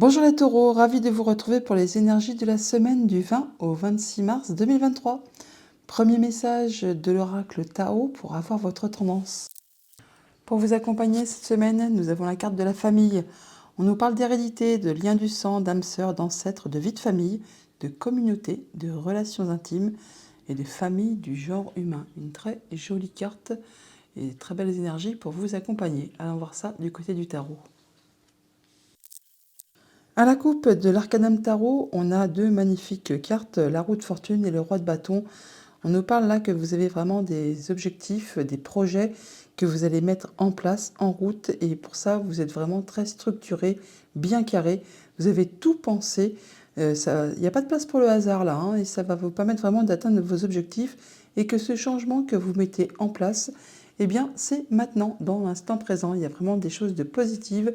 Bonjour les taureaux, ravi de vous retrouver pour les énergies de la semaine du 20 au 26 mars 2023. Premier message de l'oracle Tao pour avoir votre tendance. Pour vous accompagner cette semaine, nous avons la carte de la famille. On nous parle d'hérédité, de liens du sang, d'âmes sœurs, d'ancêtres, de vie de famille, de communauté, de relations intimes et de famille du genre humain. Une très jolie carte et très belles énergies pour vous accompagner. Allons voir ça du côté du tarot. À la coupe de l'Arcanum Tarot, on a deux magnifiques cartes, la roue de fortune et le roi de bâton. On nous parle là que vous avez vraiment des objectifs, des projets que vous allez mettre en place, en route. Et pour ça, vous êtes vraiment très structuré, bien carré. Vous avez tout pensé. Il n'y a pas de place pour le hasard là. Et ça va vous permettre vraiment d'atteindre vos objectifs. Et que ce changement que vous mettez en place, eh bien, c'est maintenant, dans l'instant présent. Il y a vraiment des choses de positives.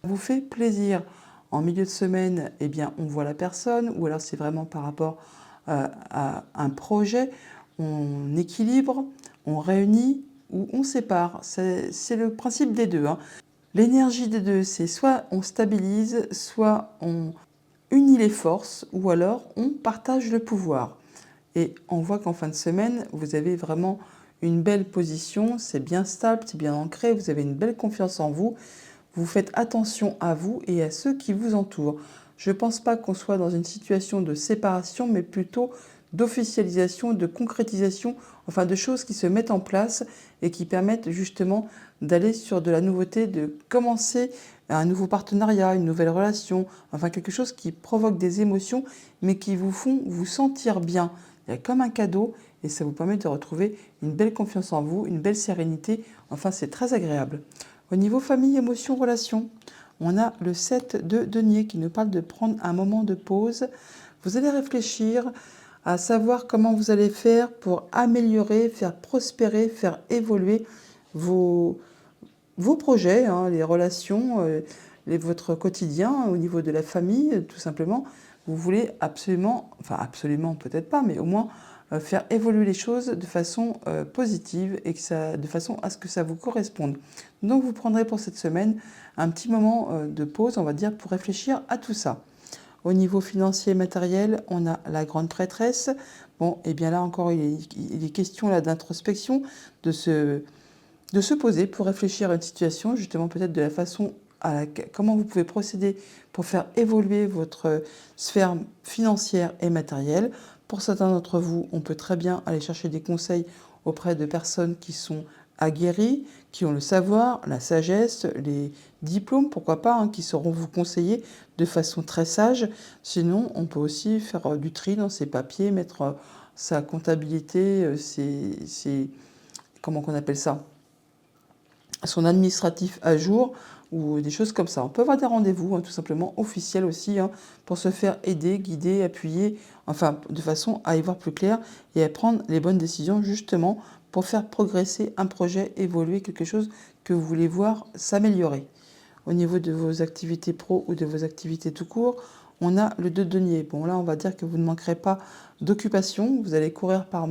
Vous fait plaisir. En milieu de semaine, eh bien, on voit la personne, ou alors c'est vraiment par rapport à un projet, on équilibre, on réunit ou on sépare. C'est le principe des deux. L'énergie des deux, c'est soit on stabilise, soit on unit les forces, ou alors on partage le pouvoir. Et on voit qu'en fin de semaine, vous avez vraiment une belle position, c'est bien stable, c'est bien ancré, vous avez une belle confiance en vous. Vous faites attention à vous et à ceux qui vous entourent. Je ne pense pas qu'on soit dans une situation de séparation, mais plutôt d'officialisation, de concrétisation, enfin de choses qui se mettent en place et qui permettent justement d'aller sur de la nouveauté, de commencer un nouveau partenariat, une nouvelle relation, enfin quelque chose qui provoque des émotions, mais qui vous font vous sentir bien. Il y a comme un cadeau et ça vous permet de retrouver une belle confiance en vous, une belle sérénité, enfin c'est très agréable. Au niveau famille, émotions, relations, on a le 7 de denier qui nous parle de prendre un moment de pause. Vous allez réfléchir à savoir comment vous allez faire pour améliorer, faire prospérer, faire évoluer vos projets, les relations, votre quotidien au niveau de la famille, tout simplement. Vous voulez absolument, enfin absolument peut-être pas, mais au moins faire évoluer les choses de façon positive et de façon à ce que ça vous corresponde. Donc vous prendrez pour cette semaine un petit moment de pause, on va dire, pour réfléchir à tout ça. Au niveau financier et matériel, on a la grande prêtresse. Bon, et bien là encore, il est question là d'introspection, de se poser pour réfléchir à une situation, justement peut-être de la façon comment vous pouvez procéder pour faire évoluer votre sphère financière et matérielle. Pour certains d'entre vous, on peut très bien aller chercher des conseils auprès de personnes qui sont aguerries, qui ont le savoir, la sagesse, les diplômes, pourquoi pas, qui sauront vous conseiller de façon très sage. Sinon, on peut aussi faire du tri dans ses papiers, mettre sa comptabilité, comment qu'on appelle ça, son administratif à jour ou des choses comme ça. On peut avoir des rendez-vous tout simplement officiels aussi pour se faire aider, guider, appuyer, enfin de façon à y voir plus clair et à prendre les bonnes décisions justement pour faire progresser un projet, évoluer quelque chose que vous voulez voir s'améliorer. Au niveau de vos activités pro ou de vos activités tout court, on a le 2 de denier. Bon là on va dire que vous ne manquerez pas d'occupation, vous allez courir par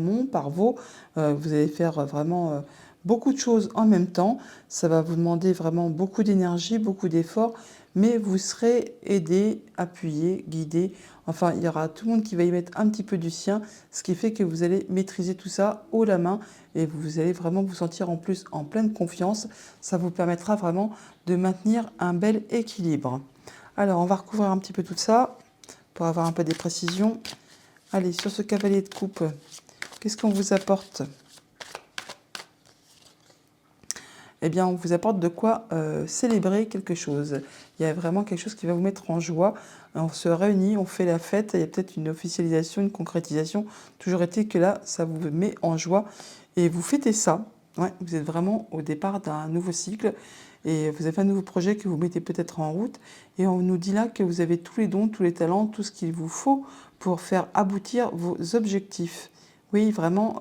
Vaux, vous allez faire vraiment beaucoup de choses en même temps. Ça va vous demander vraiment beaucoup d'énergie, beaucoup d'efforts, mais vous serez aidé, appuyé, guidé. Enfin, il y aura tout le monde qui va y mettre un petit peu du sien, ce qui fait que vous allez maîtriser tout ça haut la main et vous allez vraiment vous sentir en plus en pleine confiance. Ça vous permettra vraiment de maintenir un bel équilibre. Alors, on va recouvrir un petit peu tout ça pour avoir un peu des précisions. Allez, sur ce cavalier de coupe, qu'est-ce qu'on vous apporte? Eh bien, on vous apporte de quoi célébrer quelque chose. Il y a vraiment quelque chose qui va vous mettre en joie. On se réunit, on fait la fête, il y a peut-être une officialisation, une concrétisation. Toujours été que là, ça vous met en joie et vous fêtez ça. Ouais, vous êtes vraiment au départ d'un nouveau cycle et vous avez un nouveau projet que vous mettez peut-être en route. Et on nous dit là que vous avez tous les dons, tous les talents, tout ce qu'il vous faut pour faire aboutir vos objectifs. Oui, vraiment,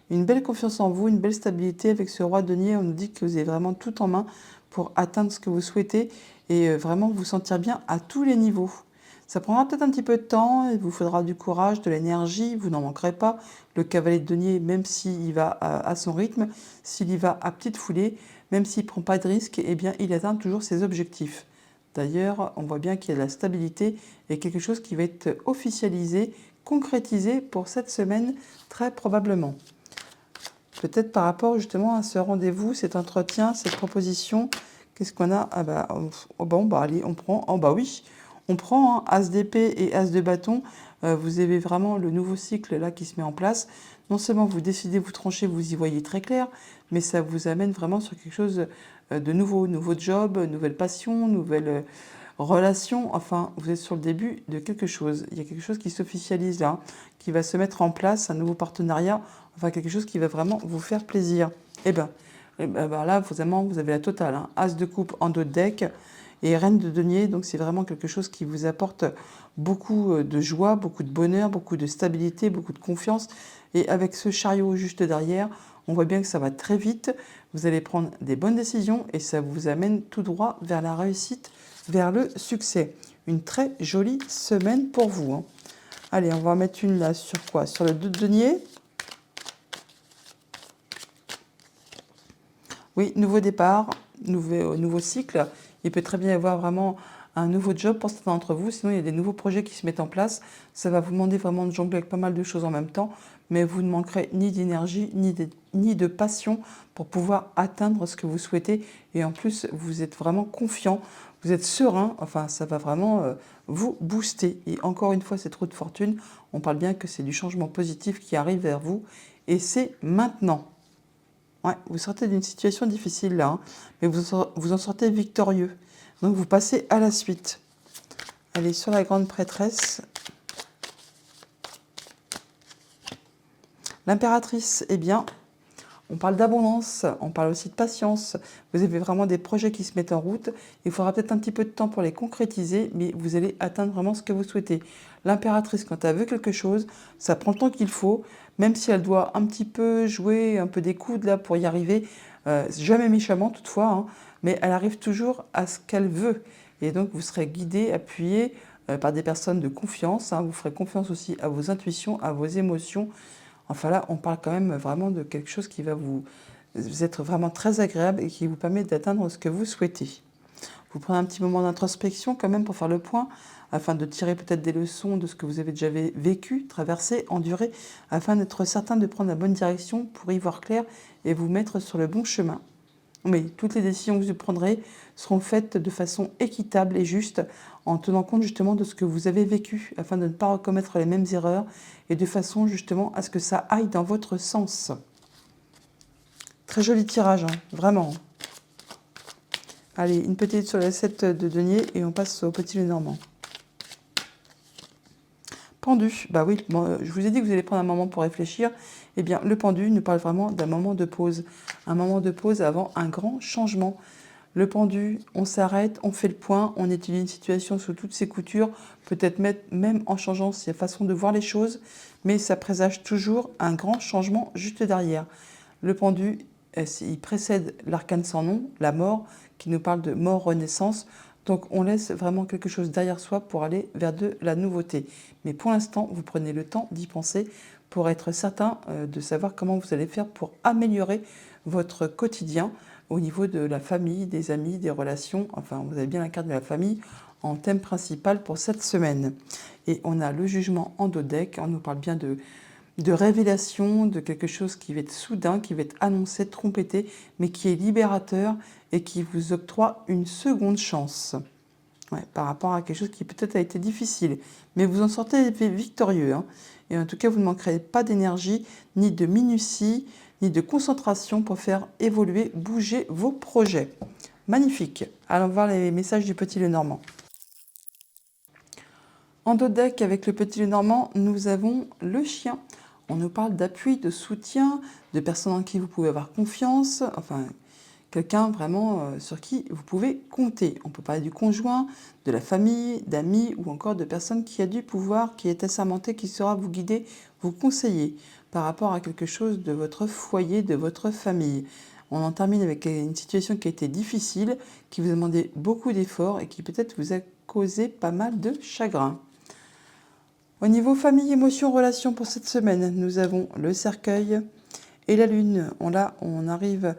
une belle confiance en vous, une belle stabilité avec ce roi denier. On nous dit que vous avez vraiment tout en main pour atteindre ce que vous souhaitez et vraiment vous sentir bien à tous les niveaux. Ça prendra peut-être un petit peu de temps, il vous faudra du courage, de l'énergie, vous n'en manquerez pas. Le cavalier de denier, même s'il va à son rythme, s'il y va à petite foulée, même s'il ne prend pas de risque, eh bien il atteint toujours ses objectifs. D'ailleurs, on voit bien qu'il y a de la stabilité et quelque chose qui va être officialisé, concrétisé pour cette semaine, très probablement. Peut-être par rapport justement à ce rendez-vous, cet entretien, cette proposition, qu'est-ce qu'on a? Ah bah, bon, bah allez, on prend. Oh bah oui, on prend hein, As d'épée et As de bâton. Vous avez vraiment le nouveau cycle là qui se met en place. Non seulement vous décidez, vous tranchez, vous y voyez très clair, mais ça vous amène vraiment sur quelque chose de nouveau. Nouveau job, nouvelle passion, nouvelle relation. Enfin, vous êtes sur le début de quelque chose. Il y a quelque chose qui s'officialise là, qui va se mettre en place, un nouveau partenariat. Enfin, quelque chose qui va vraiment vous faire plaisir. Eh ben là, vraiment, vous avez la totale. Hein. As de coupe en dos de deck et reine de denier. Donc, c'est vraiment quelque chose qui vous apporte beaucoup de joie, beaucoup de bonheur, beaucoup de stabilité, beaucoup de confiance. Et avec ce chariot juste derrière, on voit bien que ça va très vite. Vous allez prendre des bonnes décisions et ça vous amène tout droit vers la réussite, vers le succès. Une très jolie semaine pour vous. Hein. Allez, on va en mettre une là sur quoi? Sur le 2 de denier. Oui, nouveau départ, nouveau cycle. Il peut très bien y avoir vraiment un nouveau job pour certains d'entre vous. Sinon, il y a des nouveaux projets qui se mettent en place. Ça va vous demander vraiment de jongler avec pas mal de choses en même temps. Mais vous ne manquerez ni d'énergie, ni de passion pour pouvoir atteindre ce que vous souhaitez. Et en plus, vous êtes vraiment confiant, vous êtes serein. Enfin, ça va vraiment vous booster. Et encore une fois, cette roue de fortune, on parle bien que c'est du changement positif qui arrive vers vous. Et c'est maintenant. Ouais, vous sortez d'une situation difficile là, hein, mais vous en sortez victorieux. Donc vous passez à la suite. Allez, sur la grande prêtresse. L'impératrice, eh bien, on parle d'abondance, on parle aussi de patience. Vous avez vraiment des projets qui se mettent en route. Il faudra peut-être un petit peu de temps pour les concrétiser, mais vous allez atteindre vraiment ce que vous souhaitez. L'impératrice, quand elle veut quelque chose, ça prend le temps qu'il faut, même si elle doit un petit peu jouer un peu des coudes là pour y arriver, jamais méchamment toutefois, hein, mais elle arrive toujours à ce qu'elle veut. Et donc vous serez guidé, appuyé par des personnes de confiance. Hein, vous ferez confiance aussi à vos intuitions, à vos émotions. Enfin là, on parle quand même vraiment de quelque chose qui va vous être vraiment très agréable et qui vous permet d'atteindre ce que vous souhaitez. Vous prenez un petit moment d'introspection quand même pour faire le point, afin de tirer peut-être des leçons de ce que vous avez déjà vécu, traversé, enduré, afin d'être certain de prendre la bonne direction pour y voir clair et vous mettre sur le bon chemin. Mais toutes les décisions que vous prendrez seront faites de façon équitable et juste, en tenant compte justement de ce que vous avez vécu, afin de ne pas recommettre les mêmes erreurs, et de façon justement à ce que ça aille dans votre sens. Très joli tirage, hein, vraiment. Allez, une petite sur la 7 de denier, et on passe au petit Lenormand. Pendu, bah oui, je vous ai dit que vous allez prendre un moment pour réfléchir. Eh bien, le pendu nous parle vraiment d'un moment de pause. Un moment de pause avant un grand changement. Le pendu, on s'arrête, on fait le point, on étudie une situation sous toutes ses coutures, peut-être même en changeant sa façon de voir les choses, mais ça présage toujours un grand changement juste derrière. Le pendu, il précède l'arcane sans nom, la mort, qui nous parle de mort-renaissance. Donc on laisse vraiment quelque chose derrière soi pour aller vers de la nouveauté. Mais pour l'instant, vous prenez le temps d'y penser pour être certain de savoir comment vous allez faire pour améliorer votre quotidien au niveau de la famille, des amis, des relations. Enfin, vous avez bien la carte de la famille en thème principal pour cette semaine. Et on a le jugement en dos deck. On nous parle bien de révélation, de quelque chose qui va être soudain, qui va être annoncé, trompetté, mais qui est libérateur et qui vous octroie une seconde chance. Ouais, par rapport à quelque chose qui peut-être a été difficile. Mais vous en sortez victorieux, hein. Et en tout cas, vous ne manquerez pas d'énergie, ni de minutie, ni de concentration pour faire évoluer, bouger vos projets. Magnifique. Allons voir les messages du petit Lenormand. En dos de deck, avec le petit Lenormand, nous avons le chien. On nous parle d'appui, de soutien, de personnes en qui vous pouvez avoir confiance, enfin, quelqu'un vraiment sur qui vous pouvez compter. On peut parler du conjoint, de la famille, d'amis ou encore de personnes qui a du pouvoir, qui est assermenté, qui saura vous guider, vous conseiller par rapport à quelque chose de votre foyer, de votre famille. On en termine avec une situation qui a été difficile, qui vous a demandé beaucoup d'efforts et qui peut-être vous a causé pas mal de chagrin. Au niveau famille, émotions, relations pour cette semaine, nous avons le cercueil et la lune. Là, on arrive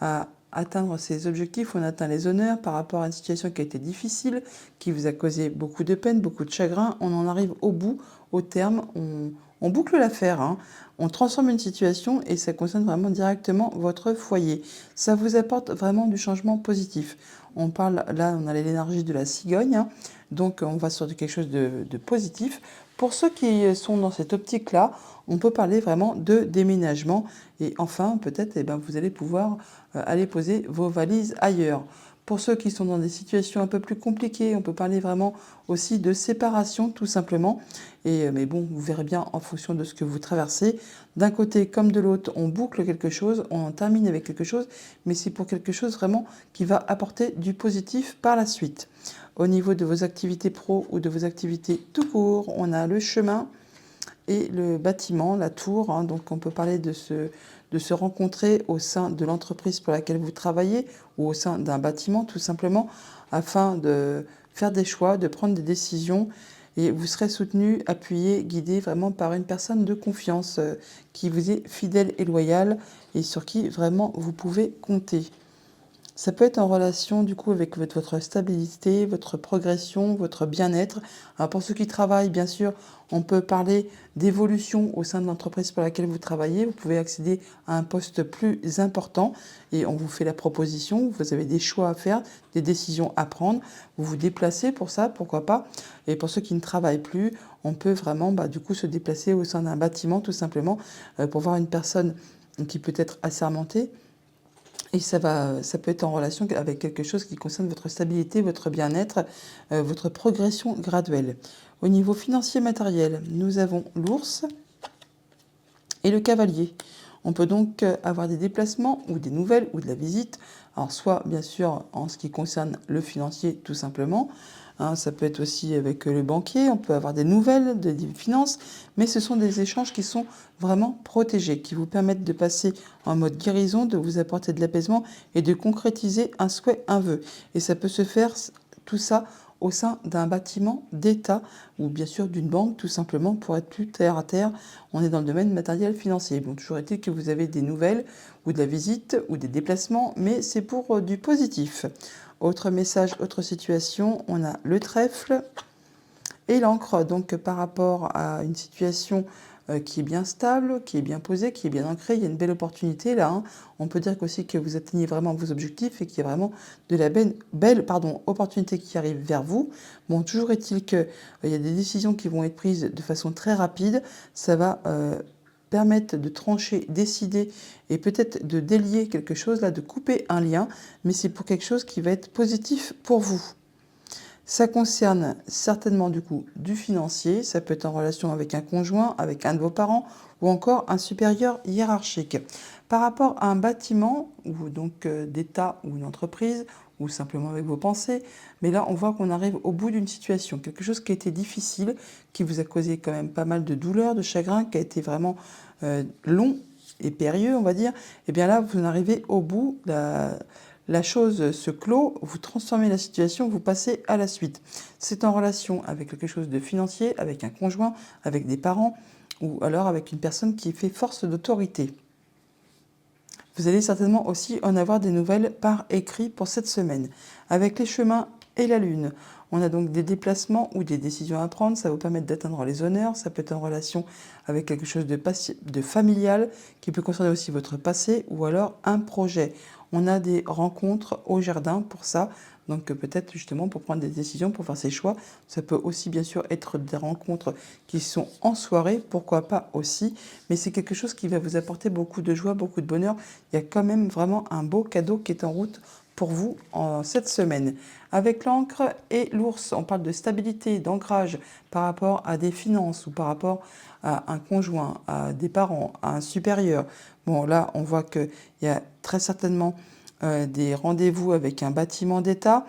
à atteindre ses objectifs, on atteint les honneurs par rapport à une situation qui a été difficile, qui vous a causé beaucoup de peine, beaucoup de chagrin. On en arrive au bout, au terme, on boucle l'affaire, hein. On transforme une situation et ça concerne vraiment directement votre foyer. Ça vous apporte vraiment du changement positif. On parle, là, on a l'énergie de la cigogne, hein, donc on va sur quelque chose de positif. Pour ceux qui sont dans cette optique-là, on peut parler vraiment de déménagement. Et enfin, peut-être, vous allez pouvoir aller poser vos valises ailleurs. Pour ceux qui sont dans des situations un peu plus compliquées, on peut parler vraiment aussi de séparation, tout simplement. Mais bon, vous verrez bien en fonction de ce que vous traversez. D'un côté comme de l'autre, on boucle quelque chose, on en termine avec quelque chose, mais c'est pour quelque chose vraiment qui va apporter du positif par la suite. Au niveau de vos activités pro ou de vos activités tout court, on a le chemin et le bâtiment, la tour, hein. Donc on peut parler de se rencontrer au sein de l'entreprise pour laquelle vous travaillez ou au sein d'un bâtiment tout simplement afin de faire des choix, de prendre des décisions et vous serez soutenu, appuyé, guidé vraiment par une personne de confiance qui vous est fidèle et loyale et sur qui vraiment vous pouvez compter. Ça peut être en relation du coup avec votre stabilité, votre progression, votre bien-être. Alors pour ceux qui travaillent, bien sûr, on peut parler d'évolution au sein de l'entreprise pour laquelle vous travaillez. Vous pouvez accéder à un poste plus important et on vous fait la proposition. Vous avez des choix à faire, des décisions à prendre. Vous vous déplacez pour ça, pourquoi pas. Et pour ceux qui ne travaillent plus, on peut vraiment du coup se déplacer au sein d'un bâtiment tout simplement pour voir une personne qui peut être assermentée. Et ça peut être en relation avec quelque chose qui concerne votre stabilité, votre bien-être, votre progression graduelle. Au niveau financier matériel, nous avons l'ours et le cavalier. On peut donc avoir des déplacements ou des nouvelles ou de la visite. Alors soit bien sûr en ce qui concerne le financier tout simplement, hein, ça peut être aussi avec le banquier, on peut avoir des nouvelles, des finances, mais ce sont des échanges qui sont vraiment protégés, qui vous permettent de passer en mode guérison, de vous apporter de l'apaisement et de concrétiser un souhait, un vœu. Et ça peut se faire tout ça au sein d'un bâtiment d'État ou bien sûr d'une banque tout simplement pour être plus terre à terre. On est dans le domaine matériel financier. Bon, toujours est-il que vous avez des nouvelles ou de la visite ou des déplacements, mais c'est pour du positif. Autre message, autre situation, on a le trèfle et l'encre. Donc par rapport à une situation qui est bien stable, qui est bien posée, qui est bien ancrée, il y a une belle opportunité là, hein. On peut dire aussi que vous atteignez vraiment vos objectifs et qu'il y a vraiment de la belle opportunité qui arrive vers vous. Bon, toujours est-il qu'il y a des décisions qui vont être prises de façon très rapide. Ça va permettre de trancher, décider et peut-être de délier quelque chose, là, de couper un lien, mais c'est pour quelque chose qui va être positif pour vous. Ça concerne certainement du coup du financier, ça peut être en relation avec un conjoint, avec un de vos parents ou encore un supérieur hiérarchique. Par rapport à un bâtiment ou donc d'État ou une entreprise ou simplement avec vos pensées, mais là on voit qu'on arrive au bout d'une situation, quelque chose qui a été difficile, qui vous a causé quand même pas mal de douleur, de chagrin, qui a été vraiment long et périlleux on va dire, et bien là vous en arrivez au bout. La chose se clôt, vous transformez la situation, vous passez à la suite. C'est en relation avec quelque chose de financier, avec un conjoint, avec des parents, ou alors avec une personne qui fait force d'autorité. Vous allez certainement aussi en avoir des nouvelles par écrit pour cette semaine. Avec les chemins et la Lune. On a donc des déplacements ou des décisions à prendre, ça va vous permettre d'atteindre les honneurs, ça peut être en relation avec quelque chose de familial, qui peut concerner aussi votre passé, ou alors un projet. On a des rencontres au jardin pour ça, donc peut-être justement pour prendre des décisions, pour faire ses choix. Ça peut aussi bien sûr être des rencontres qui sont en soirée, pourquoi pas aussi, mais c'est quelque chose qui va vous apporter beaucoup de joie, beaucoup de bonheur. Il y a quand même vraiment un beau cadeau qui est en route pour vous en cette semaine. Avec l'encre et l'ours, on parle de stabilité, d'ancrage par rapport à des finances ou par rapport à un conjoint, à des parents, à un supérieur. Bon, là, on voit qu'il y a très certainement des rendez-vous avec un bâtiment d'État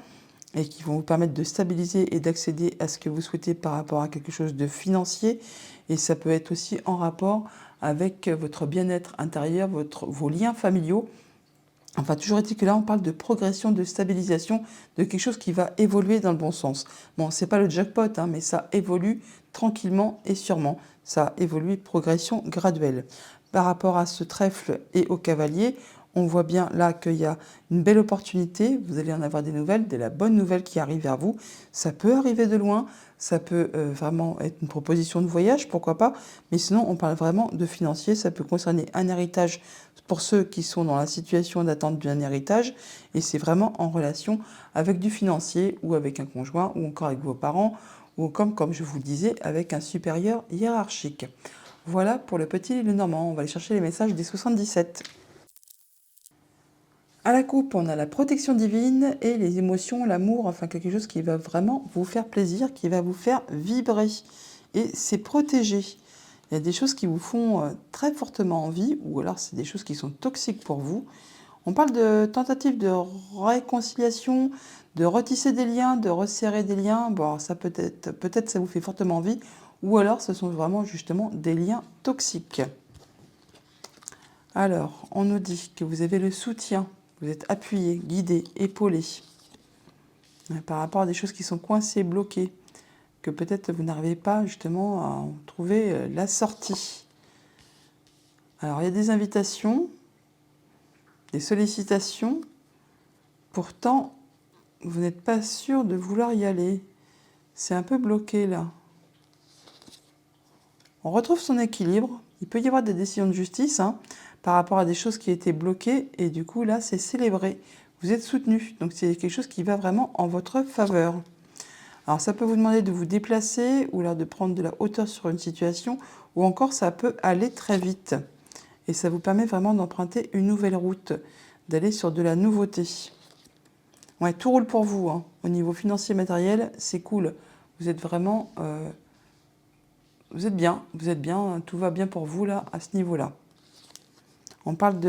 et qui vont vous permettre de stabiliser et d'accéder à ce que vous souhaitez par rapport à quelque chose de financier. Et ça peut être aussi en rapport avec votre bien-être intérieur, vos liens familiaux. Enfin, toujours est-il que là, on parle de progression, de stabilisation, de quelque chose qui va évoluer dans le bon sens. Bon, c'est pas le jackpot, hein, mais ça évolue tranquillement et sûrement. Ça évolue, progression graduelle. Par rapport à ce trèfle et au cavalier, on voit bien là qu'il y a une belle opportunité. Vous allez en avoir des nouvelles, de la bonne nouvelle qui arrive vers vous. Ça peut arriver de loin, ça peut vraiment être une proposition de voyage, pourquoi pas. Mais sinon, on parle vraiment de financier. Ça peut concerner un héritage pour ceux qui sont dans la situation d'attente d'un héritage. Et c'est vraiment en relation avec du financier ou avec un conjoint ou encore avec vos parents ou comme je vous le disais, avec un supérieur hiérarchique. Voilà pour le petit Lenormand. On va aller chercher les messages des 77. À la coupe, on a la protection divine et les émotions, l'amour, enfin quelque chose qui va vraiment vous faire plaisir, qui va vous faire vibrer. Et c'est protégé. Il y a des choses qui vous font très fortement envie, ou alors c'est des choses qui sont toxiques pour vous. On parle de tentative de réconciliation, de retisser des liens, de resserrer des liens. Bon, ça peut-être ça vous fait fortement envie, ou alors ce sont vraiment justement des liens toxiques. Alors, on nous dit que vous avez le soutien, vous êtes appuyé, guidé, épaulé par rapport à des choses qui sont coincées, bloquées, que peut-être vous n'arrivez pas justement à en trouver la sortie. Alors, il y a des invitations, des sollicitations, pourtant, vous n'êtes pas sûr de vouloir y aller. C'est un peu bloqué là. On retrouve son équilibre. Il peut y avoir des décisions de justice par rapport à des choses qui étaient bloquées et du coup là c'est célébré. Vous êtes soutenu, donc c'est quelque chose qui va vraiment en votre faveur. Alors ça peut vous demander de vous déplacer ou là de prendre de la hauteur sur une situation ou encore ça peut aller très vite. Et ça vous permet vraiment d'emprunter une nouvelle route, d'aller sur de la nouveauté. Ouais, tout roule pour vous. Au niveau financier matériel, c'est cool. Vous êtes vraiment... vous êtes bien, tout va bien pour vous là, à ce niveau-là. On parle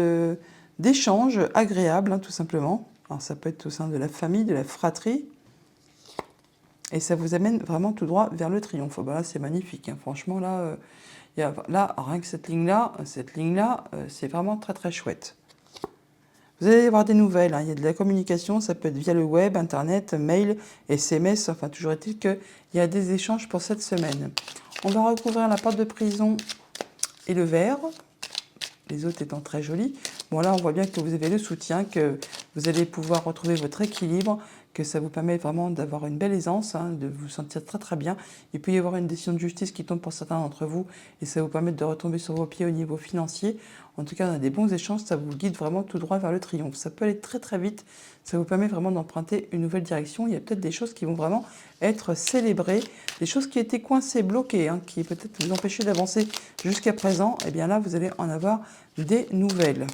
d'échanges agréables, tout simplement. Alors ça peut être au sein de la famille, de la fratrie. Et ça vous amène vraiment tout droit vers le triomphe. Bah là, c'est magnifique. Franchement, là, rien que cette ligne-là, c'est vraiment très très chouette. Vous allez avoir des nouvelles, il y a de la communication, ça peut être via le web, internet, mail, SMS, enfin toujours est-il qu'il y a des échanges pour cette semaine. On va recouvrir la porte de prison et le verre, les autres étant très jolis. Bon là on voit bien que vous avez le soutien, que vous allez pouvoir retrouver votre équilibre, que ça vous permet vraiment d'avoir une belle aisance, de vous sentir très très bien. Il peut y avoir une décision de justice qui tombe pour certains d'entre vous et ça vous permet de retomber sur vos pieds au niveau financier. En tout cas, on a des bons échanges, ça vous guide vraiment tout droit vers le triomphe. Ça peut aller très très vite, ça vous permet vraiment d'emprunter une nouvelle direction. Il y a peut-être des choses qui vont vraiment être célébrées, des choses qui étaient coincées, bloquées, qui peut-être vous empêchaient d'avancer jusqu'à présent. Et bien là, vous allez en avoir des nouvelles.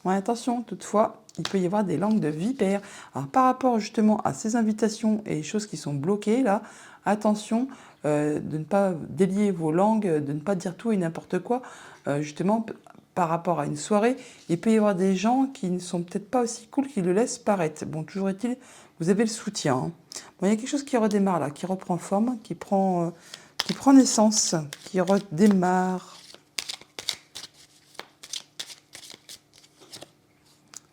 Ouais, attention, toutefois, il peut y avoir des langues de vipère. Alors, par rapport justement à ces invitations et les choses qui sont bloquées, là, attention de ne pas délier vos langues, de ne pas dire tout et n'importe quoi. Justement, par rapport à une soirée, il peut y avoir des gens qui ne sont peut-être pas aussi cool qu'ils le laissent paraître. Bon, toujours est-il, vous avez le soutien. Bon, il y a quelque chose qui redémarre là, qui reprend forme, qui prend naissance, qui redémarre.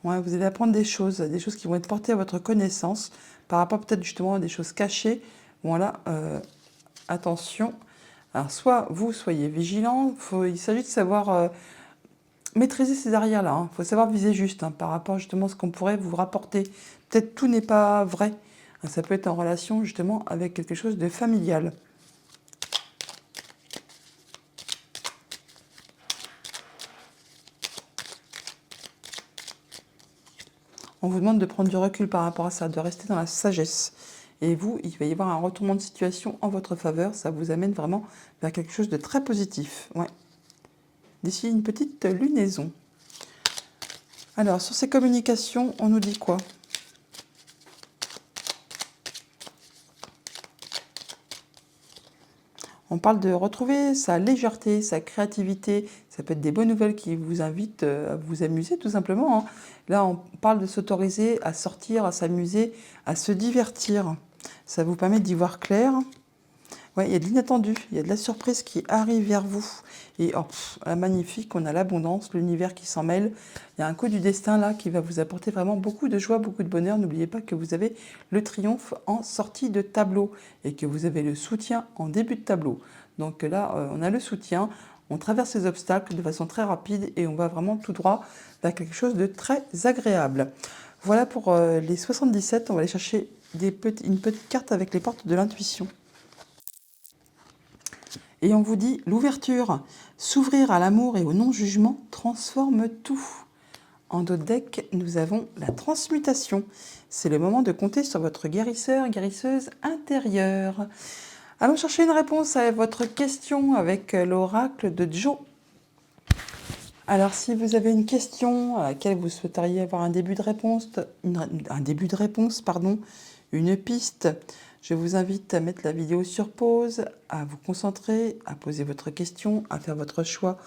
Ouais, vous allez apprendre des choses qui vont être portées à votre connaissance par rapport peut-être justement à des choses cachées. Voilà, attention. Alors soit vous soyez vigilant, il s'agit de savoir maîtriser ces arrières-là. Il faut savoir viser juste par rapport justement à ce qu'on pourrait vous rapporter. Peut-être tout n'est pas vrai. Ça peut être en relation justement avec quelque chose de familial. On vous demande de prendre du recul par rapport à ça, de rester dans la sagesse. Et vous, il va y avoir un retournement de situation en votre faveur. Ça vous amène vraiment vers quelque chose de très positif. Ouais. D'ici une petite lunaison. Alors, sur ces communications, on nous dit quoi? On parle de retrouver sa légèreté, sa créativité. Ça peut être des bonnes nouvelles qui vous invitent à vous amuser tout simplement. Là, on parle de s'autoriser à sortir, à s'amuser, à se divertir. Ça vous permet d'y voir clair. Ouais, il y a de l'inattendu, il y a de la surprise qui arrive vers vous. Et oh, magnifique, on a l'abondance, l'univers qui s'en mêle. Il y a un coup du destin là qui va vous apporter vraiment beaucoup de joie, beaucoup de bonheur. N'oubliez pas que vous avez le triomphe en sortie de tableau et que vous avez le soutien en début de tableau. Donc là, on a le soutien, on traverse les obstacles de façon très rapide et on va vraiment tout droit vers quelque chose de très agréable. Voilà pour les 77, on va aller chercher une petite carte avec les portes de l'intuition. Et on vous dit l'ouverture, s'ouvrir à l'amour et au non-jugement transforme tout. En d'autres decks, nous avons la transmutation. C'est le moment de compter sur votre guérisseur, guérisseuse intérieure. Allons chercher une réponse à votre question avec l'oracle de Joe. Alors, si vous avez une question à laquelle vous souhaiteriez avoir un début de réponse, une piste, je vous invite à mettre la vidéo sur pause, à vous concentrer, à poser votre question, à faire votre choix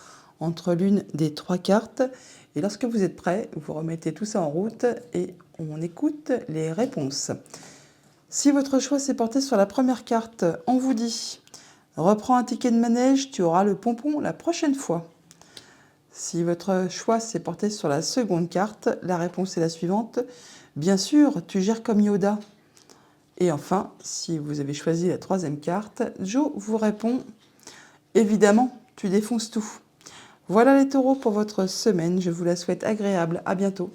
entre l'une des 3 cartes. Et lorsque vous êtes prêt, vous remettez tout ça en route et on écoute les réponses. Si votre choix s'est porté sur la première carte, on vous dit « Reprends un ticket de manège, tu auras le pompon la prochaine fois ». Si votre choix s'est porté sur la seconde carte, la réponse est la suivante. Bien sûr, tu gères comme Yoda. Et enfin, si vous avez choisi la troisième carte, Joe vous répond. Évidemment, tu défonces tout. Voilà les taureaux pour votre semaine. Je vous la souhaite agréable. À bientôt.